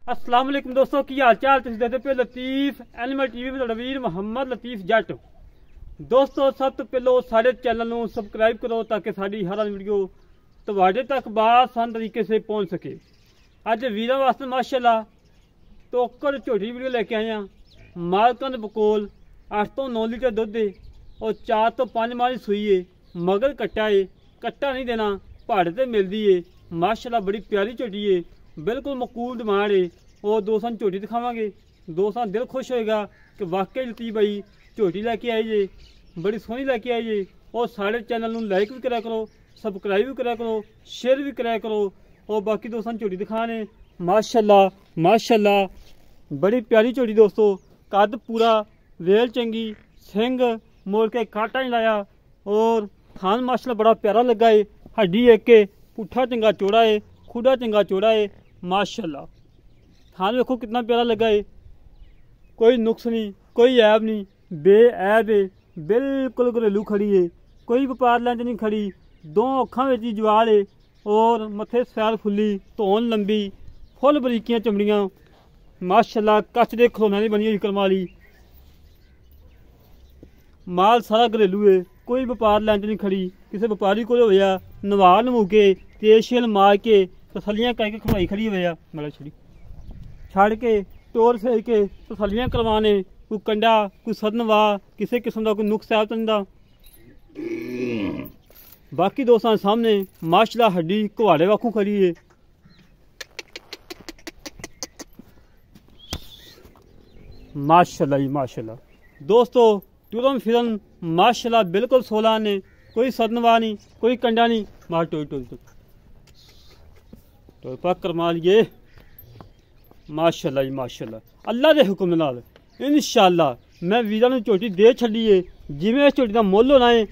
अस्सलाम वालेकुम दोस्तों की हाल चाल तुम देखते पे लतीफ एनिमल टीवी में वीर मोहम्मद लतीफ जट। दोस्तों सब तो पहलो सारे चैनल ਨੂੰ ਸਬਸਕ੍ਰਾਈਬ ਕਰੋ ਤਾਂ ਕਿ ਸਾਡੀ ਹਰ ਵੀਡੀਓ ਤੁਹਾਡੇ ਤੱਕ ਬਾਸਾਨ ਤਰੀਕੇ से पहुंच सके। ਅੱਜ ਵੀਰਾਂ ਵਾਸਤੇ ਮਾਸ਼ਾਅੱਲਾ ਟੋਕਰ ਝੋਟੀ ਵੀਡੀਓ ਲੈ ਕੇ ਆਏ ਆ। ਮਾਲਕਾਂ ਦੇ ਬਕੋਲ 8 ਤੋਂ 9 ਲੀਟਰ ਦੁੱਧ ਹੈ और 4 ਤੋਂ 5 ਮਾਹ ਦੀ ਸੂਈ ਹੈ। ਮਗਰ ਕੱਟਾ ਹੈ, ਕੱਟਾ ਨਹੀਂ ਦੇਣਾ, ਪਹਾੜ ਤੇ ਮਿਲਦੀ ਹੈ। ਮਾਸ਼ਾਅੱਲਾ ਬੜੀ ਪਿਆਰੀ ਝੋਟੀ ਹੈ, बिल्कुल मकूल डिमांड है। और दोस्तों झोटी दिखावे, दोस्तों दिल खुश होएगा कि वाकई लतीफ भाई झोटी लैके आई जे, बड़ी सोहनी लैके आई जे। और सारे चैनल में लाइक भी करा करो, सबसक्राइब भी करा करो, शेयर भी करा करो। और बाकी दोस्तों झोटी दिखाने माशाल्लाह माशाल्लाह बड़ी प्यारी झोटी दोस्तों। कद पूरा, वेल चंगी, सिंग मोड़ के काटा नहीं लाया और थान माशाल्लाह बड़ा प्यारा लगा है। हड्डी एक पुट्ठा चंगा चौड़ा है, खुदा चंगा चौड़ा है माशाल्लाह। थान देखो कितना प्यारा लगा है, कोई नुक्स नहीं, कोई ऐब नहीं, बेऐब है, बिल्कुल घरेलू खड़ी है, कोई व्यापार लैंच नहीं खड़ी। दो अखां विच जवाल है और मथे सैर फुल्ली, धौन लंबी, फुल बरीकियां चमड़ियां माशाल्लाह। कच दे खलोना नहीं बनी हुई करम वाली। माल सारा घरेलू है, कोई व्यापार लैंच नहीं खड़ी। किसी व्यापारी को होया नवा नमू के तेल शेल मार के तसलियां करके खवाई खड़ी हुए मतलब छड़ी छड़ के टोर फेर के तसलियां करवाने। कोई कंडा, कोई सदनवा, किसी किस्म का कोई नुक्स ऐप नहीं। बाकी दोस्तों सामने माशाल्लाह हड्डी कुहाड़े वाकू खड़ी है। माशाल्लाह जी माशाल्लाह दोस्तों टूरन फिरन माशाल्लाह बिल्कुल 16 ने, कोई सदनवा नहीं, कोई कंडा नहीं। मार टोई टोई टोई तो पक करमा लिए माशाल्लाह जी माशाल्लाह। अल्लाह के हुक्म नाल इंशाअल्लाह मैं वीरां नूं झोटी दे छड्डी है। जिवें इस झोटी दा मुੱਲ होना है इस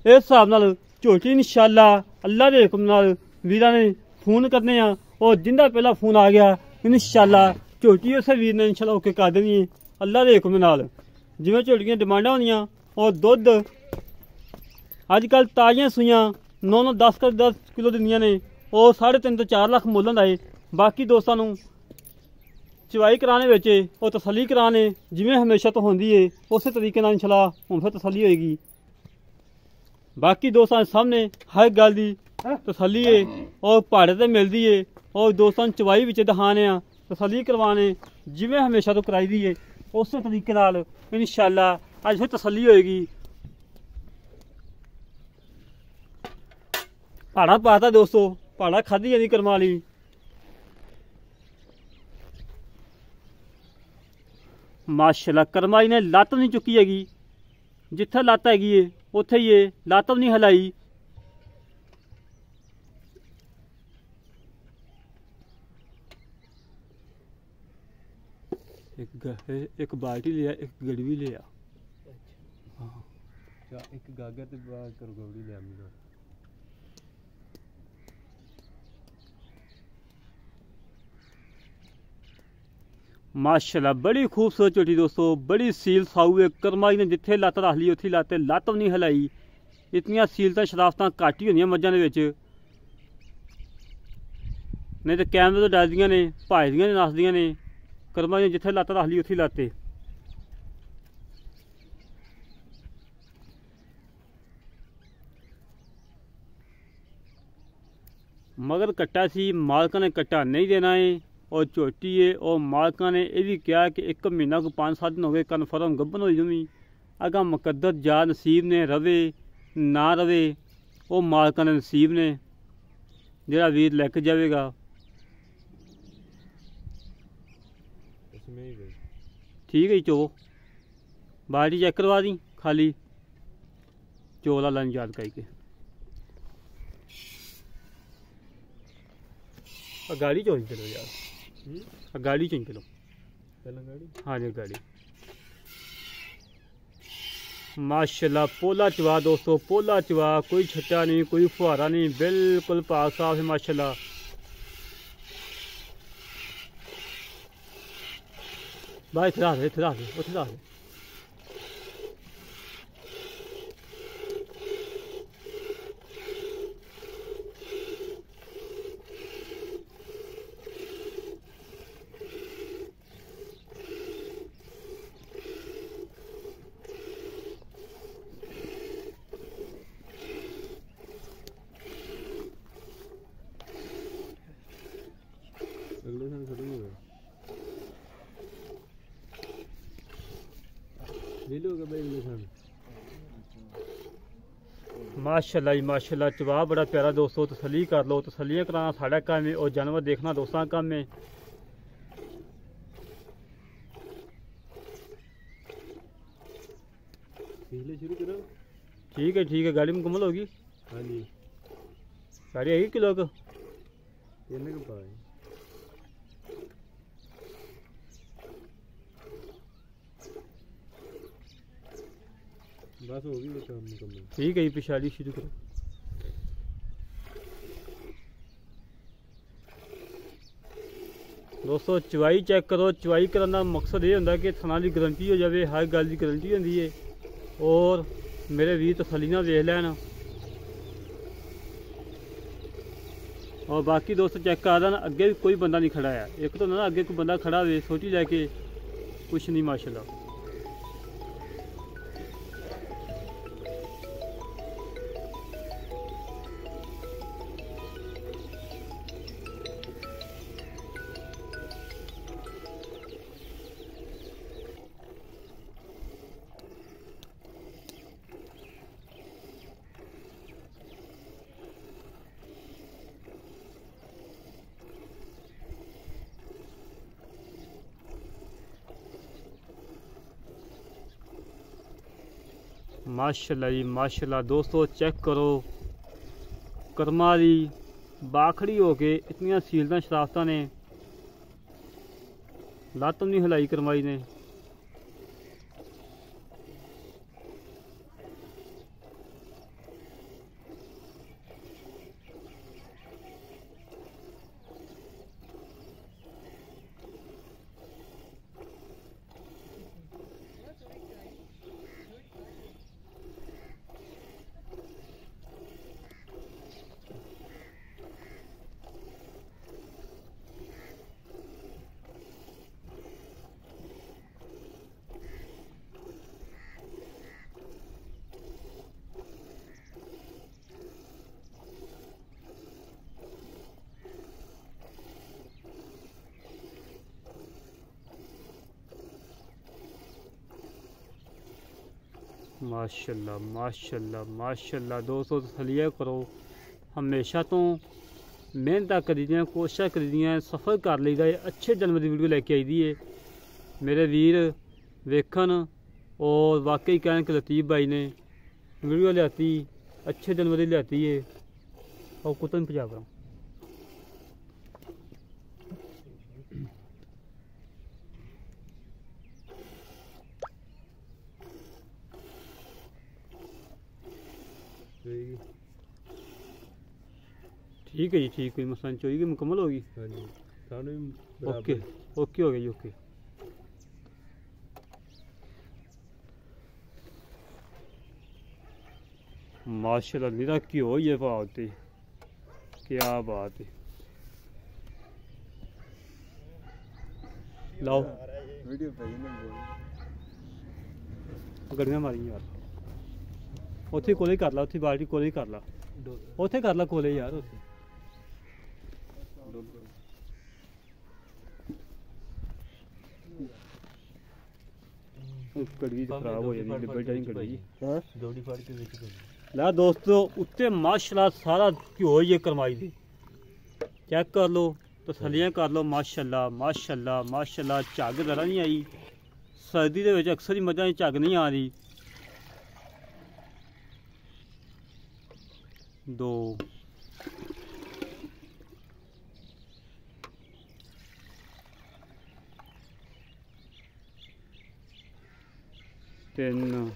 हिसाब नाल झोटी इंशाअल्लाह अल्लाह के हुक्म नाल वीरां ने फोन करने आ। और जिंदा पहला फोन आ गया इंशाअल्लाह झोटी उस वीर ने इंशाअल्लाह ओके कर देनी है अल्लाह के हुक्म नाल। जिवें झोटियां डिमांडां होंदियां और दुध अजकल ताज़ियां सूइयां 9-10 किलो दिंदियां ने और 3.5 ਤੋਂ 4 ਲੱਖ ਮੁੱਲ ਹੁੰਦਾ है। बाकी दोस्तों ਨੂੰ ਚਵਾਈ कराने ਵਿੱਚ और तसली कराने जिवें हमेशा तो होंदी है उस तरीके नाल इंशाअल्लाह हुण फिर तसली होएगी। बाकी दोस्तों सामने हर गल दी तसली है और पहाड़े ते मिलदी है। और दोस्तों चवाई विच दिखाने तसली करवाने जिवें हमेशा तो कराई दी है उस तरीके नाल इंशाअल्लाह अज फिर तसली होएगी। पहाड़ा पाता दोस्तों, पहाड़ा खाधी जानी करम वाली। माशाल्लाह करम वाली ने लत्त नहीं चुकी हैगी, जिथे लत्त हैगी है उत्थे ही है, लत्त नहीं हिलाई। एक बाल्टी लिया, एक गड़वी लिया, हाँ एक गागर ते गड़वी लिया। माशाल्लाह बड़ी खूबसूरत झोटी दोस्तों, बड़ी सील साऊ है। करमाई ने जिथे लत्त रख ली उत्थे लत्त भी नहीं हिलाई। इतनियां सीलतां शराफतां घट ही होंदियां मज्झां दे विच, नहीं तो कैमरे तो डरदियां ने, भजदियां ने, नसदियां ने। करमाई ने जिथे लत्त रख ली उत्थे लत्त। मगर कट्टा सी, मालकां ने कट्टा नहीं देना है और झोटी है। और मालका ने यह भी कहा कि 1 महीना को 5-7 दिन हो गए कन्फर्म गब्बन हो जमी। अगर मुकद्दर जा नसीब ने रवे ना रवे वो मालका ने नसीब ने, जरा वीर लैके जाएगा। ठीक है चो बाल्टी चेक करवा दी खाली चोला लन याद करके गाड़ी चोरी चलो यार, गाड़ी चेंज करो पहला गाड़ी। हाँ जी गाड़ी माशाल्लाह पोला चवा दोस्तों, पोला चवा, कोई छट्टा नहीं, कोई फुहारा नहीं, बिल्कुल पाक साफ है माशाल्लाह। भाई इत्थे रख दे, इत्थे रख दे, उत्थे रख दे। माशाल्लाह जी माशाल्लाह, जवाब बड़ा प्यारा दोस्तों। तसल्ली कर लो, तसल्लियाँ कराना साढ़ा काम है और जानवर देखना दोस्तों का काम है। शुरू करो। ठीक है, गाड़ी मुकम्मल होगी। हाँ जी, गाड़ी आएगी किलो को बस होगी काम मुकम्मल। ठीक है जी, पिछाड़ी शुरू करो। दोस्तों चवाई चेक करो। चवाई करने का मकसद ये होंगे कि थाना की गारंटी हो जाए, हर गल की गारंटी होंगी है और मेरे वीर तसल्ली नाल वेख लैन। और बाकी दोस्त चेक कर देना, अगे भी कोई बंदा नहीं खड़ा है। एक तो ना अगे कोई बंदा खड़ा हो छोटी लैके कुछ नहीं माशाल्लाह। माशाल्लाह जी माशाल्लाह दोस्तों, चेक करो कर्मा दी बाखड़ी हो के इतनियां सीलता शराफता ने, लत्त नहीं हिलाई करमाई ने। माशाल्लाह माशाल्लाह माशाल्लाह दोस्तों, तसल्लियाँ करो। हमेशा तो मेहनत करी दियां, कोशिश करी दियां, सफ़र कर ली है, अच्छे जानवर की वीडियो लेके आई दी है मेरे वीर वेखन। और वाकई कहने कि लतीफ़ भाई ने वीडियो लियाती, अच्छे जानवर की लियाती है। और कुतन पंजाब रहा ठीक है जी, ठीक है, मसला चाहिए मुकम्मल होगी। हाँ जी, ओके ओके हो गया जी, ओके। माशाल्लाह निरा की हो ये बात है, क्या बात है। लाओ गड़ियां मारी यार, उत्थे कोले कर ला, उत्थे बाल्टी कोले कर ला, उत्थे कर ला कोले यार, उत्थे कड़गी खराब हो जाती डिब्बे चाही कड़गी। ला दोस्तों उत्ते माशाल्लाह सारा घ्यो ये करवाई दी, चेक कर लो, तसल्लियां कर लो। माशाल्लाह माशाल्लाह माशाल्लाह, झग जरा नहीं आई। सर्दी दे विच अक्सर ही मझां झग नहीं आ रही। दो तीन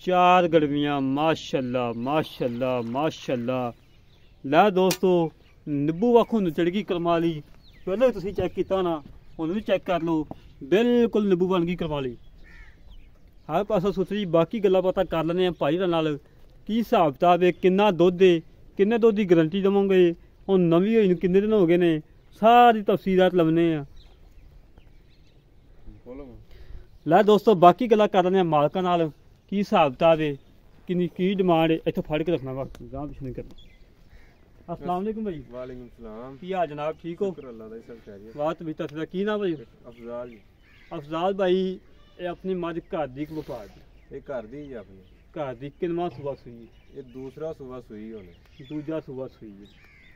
चार गड़वियाँ माशाल्लाह माशाल्लाह माशाल्लाह। लै दोस्तों निब्बू वाखू चढ़गी करमाली, पहले तुसीं चेक किया ना, हुण भी चेक कर लो, बिल्कुल निब्बू बन गई करमाली। हर पासों सुथरी। बाकी गल्लां बातां कर लैने भाई नाल, की हिसाब किताब है, किन्ना दुद्ध है, किन्ने दुद्ध की गारंटी देवोगे, हुण नवीं होई किन्ने दिन हो गए ने, सारी तफसीलात लवने आ। लै दोस्तों बाकी गल्लां कर लैने मालकां नाल, की हिसाब किताब है, किन्नी की डिमांड है। इत्थों फड़ के रखना, बाकी गांह पिछे नहीं करना। अस्सलाम वालेकुम भाई। वालेकुम सलाम। की हाल जनाब, ठीक हो? शुक्र अल्लाह दा, सब खैरियत। बात भी तसला की ना भाई? अफजाल जी। अफजाल भाई ये अपनी मझ घर दी वपा दी, ये घर दी जी अपनी। घर दी किनवा सुबह सूई? ये दूसरा सुबह सूई होने। दूजा सुबह सूई है।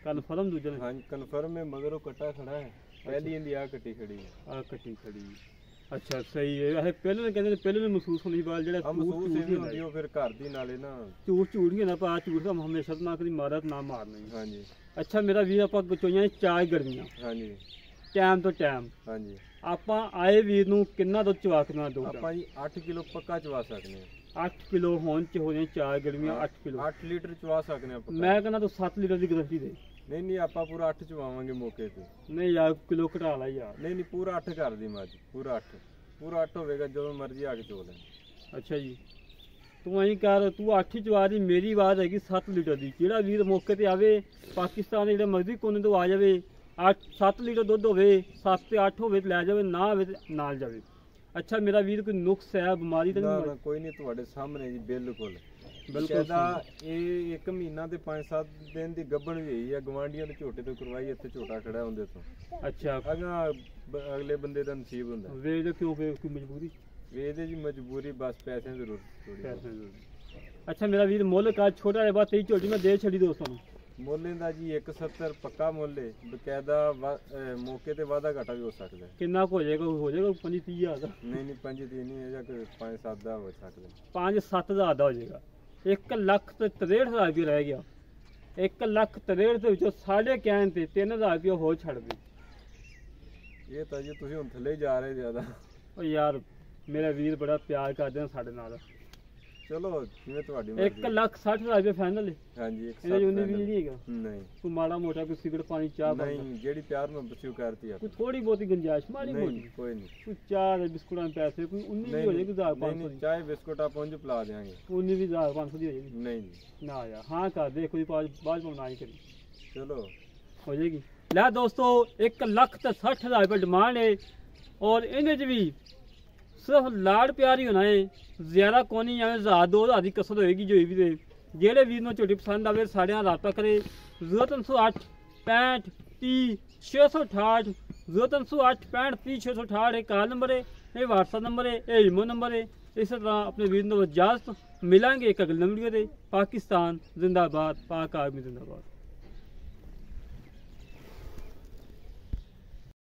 कन्फर्म दूजा ने? हाँ कन्फर्म है, मगर वो कट्टा खड़ा है। पहली इंदी आ कट्टी खड़ी है। आ कट्टी खड़ी है। अच्छा सही है। वैसे पहले ने कहते पहले ने महसूस होनी बात जेड़ा हम महसूस ही होंदी हो फिर घर दी नाले ना झूठ झूठ ही ना पा, झूठ का हमेशा ना कभी मारा ना मारना। हाँ जी। अच्छा मेरा वीर आप गचोइयां चार गर्मियां। हाँ जी। टाइम तो टाइम। हाँ जी। ਆਪਾਂ ਆਏ ਵੀਰ ਨੂੰ ਕਿੰਨਾ ਦੁੱਧ ਚਵਾ ਕੇ ਨਾ ਦੋ? ਆਪਾਂ ਜੀ 8 ਕਿਲੋ ਪੱਕਾ ਚਵਾ ਸਕਦੇ 8 ਕਿਲੋ ਹੋਣ ਚ ਹੋ ਜਾਣ ਚਾਰ ਗਰਮੀਆਂ 8 ਕਿਲੋ 8 ਲੀਟਰ ਚਵਾ ਸਕਦੇ ਆਪਾਂ। ਮੈਂ ਕਹਿੰਦਾ ਤੂੰ 7 ਲੀਟਰ ਦੀ ਗਰੰਟੀ ਦੇ। ਨਹੀਂ ਨਹੀਂ ਆਪਾਂ ਪੂਰਾ 8 ਚਵਾਵਾਂਗੇ ਮੌਕੇ ਤੇ। ਨਹੀਂ ਯਾਰ ਕਿਲੋ ਘਟਾ ਲਾ ਯਾਰ। ਨਹੀਂ ਨਹੀਂ ਪੂਰਾ 8 ਕਰ ਦੀ ਮੱਝ, ਪੂਰਾ 8 ਪੂਰਾ 8 ਹੋਵੇਗਾ, ਜਦੋਂ ਮਰਜ਼ੀ ਆ ਕੇ ਚੋ ਲੈ। ਅੱਛਾ ਜੀ ਤੂੰ ਐਂ ਕਰ, ਤੂੰ 8 ਹੀ ਚਵਾ ਦੀ, ਮੇਰੀ ਆਵਾਜ਼ ਹੈਗੀ 7 ਲੀਟਰ ਦੀ। ਜਿਹੜਾ ਵੀਰ ਮੌਕੇ ਤੇ ਆਵੇ ਪਾਕਿਸਤਾਨ ਦੇ ਜਿਹੜੇ ਮਰਜ਼ੀ ਕੋਨੇ ਤੋਂ ਆ ਜਾਵੇ, 7 ਲੀਟਰ ਦੁੱਧ ਹੋਵੇ, 7 ਤੇ 8 ਹੋਵੇ ਤੇ ਲੈ ਜਾਵੇ, ਨਾ ਹੋਵੇ ਤੇ ਨਾਲ ਜਾਵੇ। ਅੱਛਾ ਮੇਰਾ ਵੀਰ ਕੋਈ ਨੁਕਸ ਹੈ, ਬਿਮਾਰੀ ਤਾਂ ਨਾ ਨਹੀਂ? ਨਾ ਕੋਈ ਨਹੀਂ, ਤੁਹਾਡੇ ਸਾਹਮਣੇ ਜੀ ਬਿਲਕੁਲ ਬਿਲਕੁਲ ਇਹਦਾ ਇਹ 1 ਮਹੀਨਾ ਤੇ 5-7 ਦਿਨ ਦੀ ਗੱਭਣ ਵੀ ਹੋਈ ਆ। ਗਵਾਂਢੀਆਂ ਦੇ ਝੋਟੇ ਤੋਂ ਕਰਵਾਈ, ਇੱਥੇ ਝੋਟਾ ਖੜਾ ਹੁੰਦੇ ਤੋਂ। ਅੱਛਾ ਅਗਲੇ ਬੰਦੇ ਦਾ ਨਸੀਬ ਹੁੰਦਾ। ਵੇਚ ਦੇ ਕਿਉਂ? ਵੇ ਕੋਈ ਮਜਬੂਰੀ? ਵੇਚਦੇ ਜੀ ਮਜਬੂਰੀ, ਬਸ ਪੈਸੇ ਦੀ ਜ਼ਰੂਰਤ ਥੋੜੀ। ਪੈਸੇ ਜ਼ਰੂਰੀ। ਅੱਛਾ ਮੇਰਾ ਵੀਰ ਮੁੱਲ ਕਾ ਛੋਟਾ ਜਿਹਾ ਬਾਤ, 23 ਝੋਟੀ ਮੈਂ ਦੇ ਛੱਡੀ ਦੋਸਤਾਂ ਨੂੰ। ਮੁੱਲ ਦਾ ਜੀ 170 ਪੱਕਾ ਮੁੱਲ ਹੈ, ਬਕਾਇਦਾ ਮੌਕੇ ਤੇ ਵਾਧਾ ਘਾਟਾ ਵੀ ਹੋ ਸਕਦਾ ਹੈ। ਕਿੰਨਾ ਕੁ ਹੋ ਜਾਏਗਾ? ਹੋ ਜਾਏਗਾ 25-30 ਹਜ਼ਾਰ ਦਾ? ਨਹੀਂ ਨਹੀਂ 5 ਨਹੀਂ ਹੈ, ਜਾਂ ਕੋਈ 5-7 ਦਾ ਹੋ ਸਕਦਾ। 5-7 ਹਜ਼ਾਰ ਦਾ ਹੋ ਜਾਏਗਾ। 1,63,000 ਰੁਪਏ ਰਹਿ ਗਿਆ। 1,63,000 ਦੇ ਵਿੱਚੋਂ ਸਾਡੇ ਕਹਿਣ ਤੇ 3,000 ਰੁਪਏ ਹੋਰ ਛੱਡ ਦੇ। ਇਹ ਤਾਂ ਜੀ ਤੁਸੀਂ ਹੁਣ ਥੱਲੇ ਹੀ ਜਾ ਰਹੇ ਜ਼ਿਆਦਾ। ਉਹ ਯਾਰ ਮੇਰਾ ਵੀਰ ਬੜਾ ਪਿਆਰ ਕਰਦੇ ਨੇ ਸਾਡੇ ਨਾਲ। ਚਲੋ ਜਿਵੇਂ ਤੁਹਾਡੀ ਮਰਜ਼ੀ। 1,60,000 ਰੁਪਏ ਫਾਈਨਲ ਹੈ। ਹਾਂਜੀ ਇਹਦੇ ਜੁਨੀ ਵੀ ਨਹੀਂ ਹੈਗਾ? ਨਹੀਂ ਕੋਈ ਮਾੜਾ ਮੋਟਾ ਕੋਈ ਸਿਗਰਟ ਪਾਣੀ ਚਾਹ ਪਾਣੀ? ਨਹੀਂ, ਜਿਹੜੀ ਪਿਆਰ ਮੈਂ ਬਸਿਓ ਕਰਤੀ ਕੋਈ ਥੋੜੀ ਬਹੁਤੀ ਗੁੰਜਾਇਸ਼ ਮਾੜੀ ਨਹੀਂ ਮੋਟੀ? ਕੋਈ ਨਹੀਂ। ਕੋਈ ਚਾਹ ਦੇ ਬਿਸਕੁਟਾਂ ਦੇ ਪੈਸੇ ਕੋਈ 19 ਵੀ ਹੋ ਜਾਏਗੀ, 1,500 ਨਹੀਂ ਦੀ? ਚਾਹੇ ਬਿਸਕੁਟ ਆਪਾਂ ਉਂਝ ਪਿਲਾ ਦੇਾਂਗੇ। 19 ਵੀ 1,500 ਦੀ ਹੋ ਜਾਏਗੀ? ਨਹੀਂ ਨਹੀਂ ਨਾ ਯਾਰ ਹਾਂ ਕਰ ਦੇ, ਕੋਈ ਬਾਅਦ ਪਾਉਣਾ ਹੀ ਕਰੀ ਚਲੋ ਹੋ ਜਾਏਗੀ। ਲੈ ਦੋਸਤੋ 1,60,000 ਰੁਪਏ ਡਿਮਾਂਡ ਹੈ, ਔਰ ਇਹਦੇ ਚ ਵੀ ਸਿਰਫ ਲਾੜ ਪਿਆਰ ਹੀ ਹੋਣਾ ਹੈ, ਜ਼ਿਆਦਾ ਕੋਨੀ ਐਵੇਂ 1,000-2,000 ਦੀ ਕਸਰ ਹੋਏਗੀ ਜੋ ਵੀ ਦੇ। ਜਿਹੜੇ ਵੀਰ ਨੂੰ ਝੋਟੀ ਪਸੰਦ ਆਵੇ ਸਾਡੇ ਨਾਲ ਰਾਬਤਾ ਕਰੇ 0308 65 30 668 0308 65 30 668 ਇਹ ਕਾਲ ਨੰਬਰ ਹੈ, ਇਹ WhatsApp ਨੰਬਰ ਹੈ, ਇਹ ਈਮੋ ਨੰਬਰ ਹੈ। ਇਸੇ ਤਰ੍ਹਾਂ ਆਪਣੇ ਵੀਰ ਨੂੰ ਇਜਾਜ਼ਤ ਮਿਲਾਂਗੇ ਇੱਕ ਅਗਲੇ ਵੀਡੀਓ ਦੇ। ਪਾਕਿਸਤਾਨ ਜ਼ਿੰਦਾਬਾਦ, ਪਾਕ ਆਰਮੀ ਜ਼ਿੰਦਾਬਾਦ।